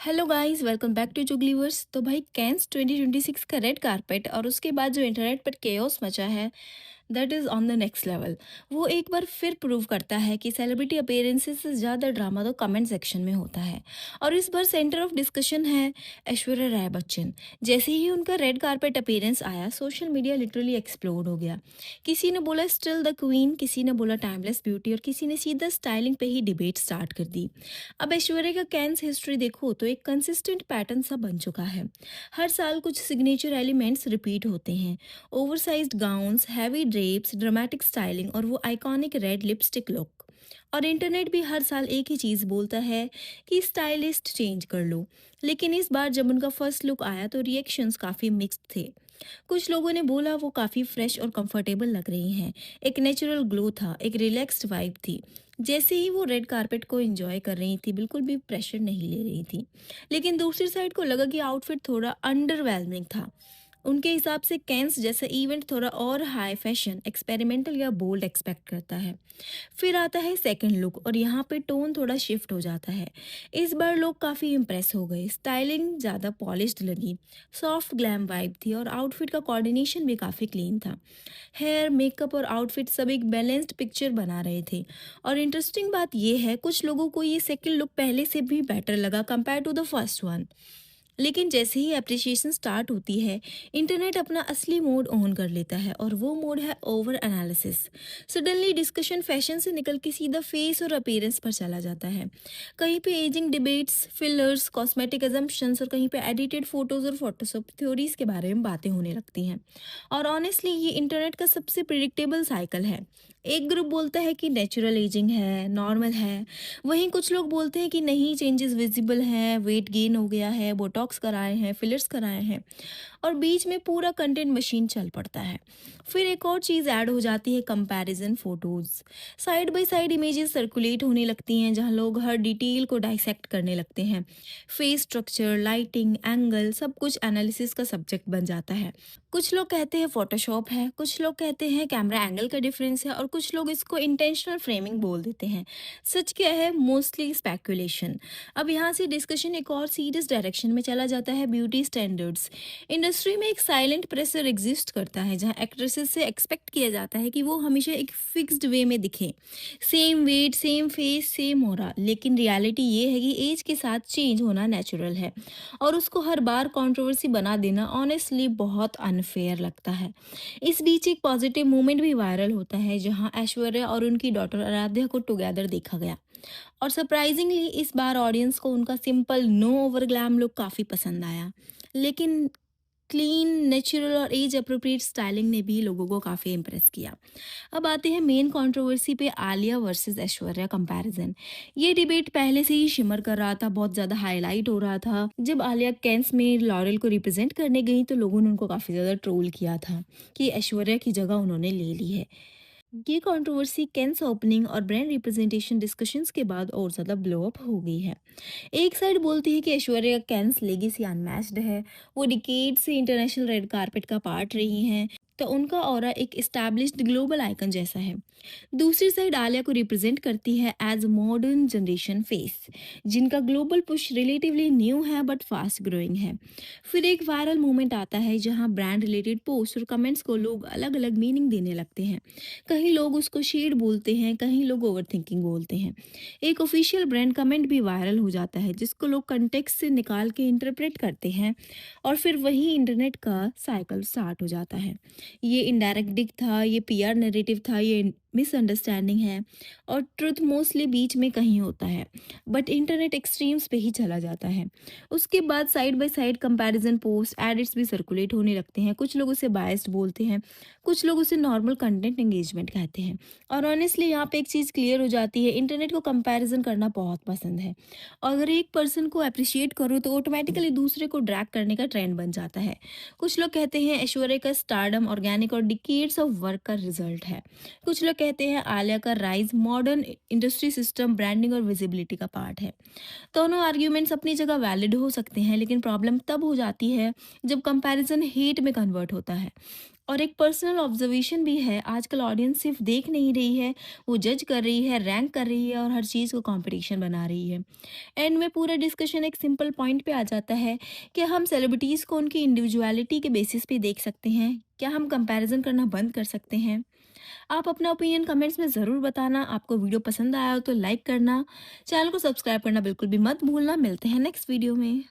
Hello guys, welcome back to जुगलीवर्स। तो भाई कैंस 2026 का रेड कारपेट और उसके बाद जो इंटरनेट पर केओस मचा है, that is on the next level. वो एक बार फिर प्रूव करता है कि सेलिब्रिटी अपीयरेंसेस से ज़्यादा ड्रामा तो कमेंट सेक्शन में होता है। और इस बार सेंटर ऑफ डिस्कशन है ऐश्वर्या राय बच्चन। जैसे ही उनका रेड कारपेट अपीयरेंस आया, सोशल मीडिया लिटरली एक्सप्लोड हो गया। किसी ने बोला स्टिल द क्वीन, किसी ने बोला टाइमलेस ब्यूटी और किसी ने सीधा स्टाइलिंग पे ही डिबेट स्टार्ट कर दी। अब ऐश्वर्या का कैंस हिस्ट्री देखो तो एक कंसिस्टेंट पैटर्न सा बन चुका है। हर साल कुछ सिग्नेचर एलिमेंट्स रिपीट होते हैं। Oversized gowns, heavy drapes, dramatic styling और वो आइकॉनिक रेड लिपस्टिक लुक। और इंटरनेट भी हर साल एक ही चीज़ बोलता है कि स्टाइलिस्ट चेंज कर लो। लेकिन इस बार जब उनका फर्स्ट लुक आया तो रिएक्शंस काफ़ी मिक्स्ड थे। कुछ लोगों ने बोला वो काफ़ी फ्रेश और कंफर्टेबल लग रही हैं। एक नेचुरल ग्लो था, एक रिलैक्स्ड वाइब थी। जैसे ही वो रेड कारपेट को एंजॉय कर रही थी, बिल्कुल भी प्रेशर नहीं ले रही थी। लेकिन दूसरी साइड को लगा कि आउटफिट थोड़ा अंडरवेलमिंग था। उनके हिसाब से कैंस जैसा इवेंट थोड़ा और हाई फैशन, एक्सपेरिमेंटल या बोल्ड एक्सपेक्ट करता है। फिर आता है सेकंड लुक और यहाँ पे टोन थोड़ा शिफ्ट हो जाता है। इस बार लोग काफ़ी इम्प्रेस हो गए। स्टाइलिंग ज़्यादा पॉलिश्ड लगी, सॉफ्ट ग्लैम वाइब थी और आउटफिट का कोऑर्डिनेशन भी काफ़ी क्लीन था। हेयर, मेकअप और आउटफिट सब एक बैलेंस्ड पिक्चर बना रहे थे। और इंटरेस्टिंग बात यह है, कुछ लोगों को ये सेकंड लुक पहले से भी बेटर लगा compare to the first one. लेकिन जैसे ही एप्रिसिएशन स्टार्ट होती है, इंटरनेट अपना असली मोड ऑन कर लेता है और वो मोड है over analysis. Suddenly discussion fashion से निकल के सीधा फेस और अपीयरेंस पर चला जाता है। कहीं पे ageing debates, fillers, cosmetic assumptions और कहीं पे एडिटेड फोटोज और फोटोशॉप थ्योरीज के बारे में बातें होने लगती हैं। और ऑनेस्टली ये इंटरनेट का सबसे प्रिडिक्टेबल साइकिल है। एक ग्रुप बोलता है कि नेचुरल एजिंग है, नॉर्मल है। वहीं कुछ लोग बोलते हैं कि नहीं, चेंजेस विजिबल हैं, वेट गेन हो गया है, बोटॉक्स कराए हैं, फिलर्स कराए हैं। और बीच में पूरा कंटेंट मशीन चल पड़ता है। फिर एक और चीज़ ऐड हो जाती है, comparison photos. Side by side images circulate होने लगती हैं जहां लोग हर डिटेल को डाइसेक्ट करने लगते हैं। फेस स्ट्रक्चर, लाइटिंग, एंगल सब कुछ एनालिसिस का सब्जेक्ट बन जाता है। कुछ लोग कहते हैं फोटोशॉप है, कुछ लोग कहते हैं कैमरा एंगल का डिफरेंस है और कुछ लोग इसको इंटेंशनल फ्रेमिंग बोल देते हैं। सच क्या है? Mostly speculation. अब यहाँ से डिस्कशन एक और सीरियस डायरेक्शन में चला जाता है, ब्यूटी स्टैंडर्ड्स। इंडस्ट्री में एक साइलेंट प्रेशर एग्जिस्ट करता है जहाँ एक्ट्रेसेस से एक्सपेक्ट किया जाता है कि वो हमेशा एक फिक्स्ड वे में दिखें, same weight, same face, same aura. लेकिन रियलिटी ये है कि एज के साथ चेंज होना नेचुरल है और उसको हर बार कंट्रोवर्सी बना देना ऑनेस्टली बहुत अनफेयर लगता है। इस बीच एक पॉजिटिव मूवमेंट भी वायरल होता है जहां ऐश्वर्या और उनकी डॉटर आराध्या को टुगेदर देखा गया। और सरप्राइजिंगली इस बार ऑडियंस को उनका simple no over glam look काफ़ी पसंद आया। लेकिन क्लीन, नेचुरल और एज अप्रोप्रिएट स्टाइलिंग ने भी लोगों को काफ़ी इम्प्रेस किया। अब आते हैं मेन कंट्रोवर्सी पे, आलिया वर्सेस ऐश्वर्या कंपैरिजन। ये डिबेट पहले से ही शिमर कर रहा था, बहुत ज़्यादा हाईलाइट हो रहा था। जब आलिया कैंस में लॉरेल को रिप्रेजेंट करने गई तो लोगों ने उनको काफ़ी ज़्यादा ट्रोल किया था कि ऐश्वर्या की जगह उन्होंने ले ली है। ये कंट्रोवर्सी कैंस ओपनिंग और ब्रांड रिप्रेजेंटेशन डिस्कशंस के बाद और ज़्यादा ब्लो अप हो गई है। एक साइड बोलती है कि ऐश्वर्या कैंस लेगेसी अनमैच्ड है, वो डिकेड से इंटरनेशनल रेड कारपेट का पार्ट रही हैं, तो उनका ऑरा एक एस्टैब्लिश्ड ग्लोबल आइकन जैसा है। दूसरी साइड आलिया को रिप्रेजेंट करती है एज मॉडर्न जनरेशन फेस, जिनका ग्लोबल पुश रिलेटिवली न्यू है बट फास्ट ग्रोइंग है। फिर एक वायरल मोमेंट आता है जहां ब्रांड रिलेटेड पोस्ट और कमेंट्स को लोग अलग अलग मीनिंग देने लगते हैं। कहीं लोग उसको शेड बोलते हैं, कहीं लोग ओवर थिंकिंग बोलते हैं। एक ऑफिशियल ब्रांड कमेंट भी वायरल हो जाता है जिसको लोग कंटेक्स्ट से निकाल के इंटरप्रेट करते हैं और फिर वही इंटरनेट का साइकिल स्टार्ट हो जाता है। ये इनडायरेक्ट डिक था, ये पीआर नैरेटिव था, ये मिसअंडरस्टैंडिंग है और ट्रुथ मोस्टली बीच में कहीं होता है। बट इंटरनेट एक्सट्रीम्स पे ही चला जाता है। उसके बाद side by side comparison post, edits भी सर्कुलेट होने लगते हैं। कुछ लोग उसे बायस्ड बोलते हैं, कुछ लोग उसे नॉर्मल कंटेंट एंगेजमेंट कहते हैं। और ऑनेस्टली यहाँ पे एक चीज़ क्लियर हो जाती है, इंटरनेट को कंपैरिजन करना बहुत पसंद है। और अगर एक पर्सन को अप्रिशिएट करो तो ऑटोमेटिकली दूसरे को ड्रैग करने का ट्रेंड बन जाता है। कुछ लोग कहते हैं ऐश्वर्या का स्टारडम ऑर्गेनिक और डिकेड्स ऑफ वर्क का रिजल्ट है। कुछ लोग कहते कहते हैं आलिया का rise modern industry system, branding और विजिबिलिटी का पार्ट है। दोनों आर्ग्यूमेंट्स अपनी जगह वैलिड हो सकते हैं, लेकिन प्रॉब्लम तब हो जाती है जब कंपैरिजन हेट में कन्वर्ट होता है। और एक पर्सनल ऑब्जर्वेशन भी है, आजकल ऑडियंस सिर्फ देख नहीं रही है, वो जज कर रही है, रैंक कर रही है और हर चीज़ को कंपटीशन बना रही है। एंड में पूरा डिस्कशन एक सिंपल पॉइंट पे आ जाता है कि हम सेलिब्रिटीज़ को उनकी इंडिविजुअलिटी के बेसिस पे देख सकते हैं, क्या हम कंपैरिजन करना बंद कर सकते हैं? आप अपना ओपिनियन कमेंट्स में ज़रूर बताना। आपको वीडियो पसंद आया हो तो लाइक करना, चैनल को सब्सक्राइब करना बिल्कुल भी मत भूलना। मिलते हैं नेक्स्ट वीडियो में।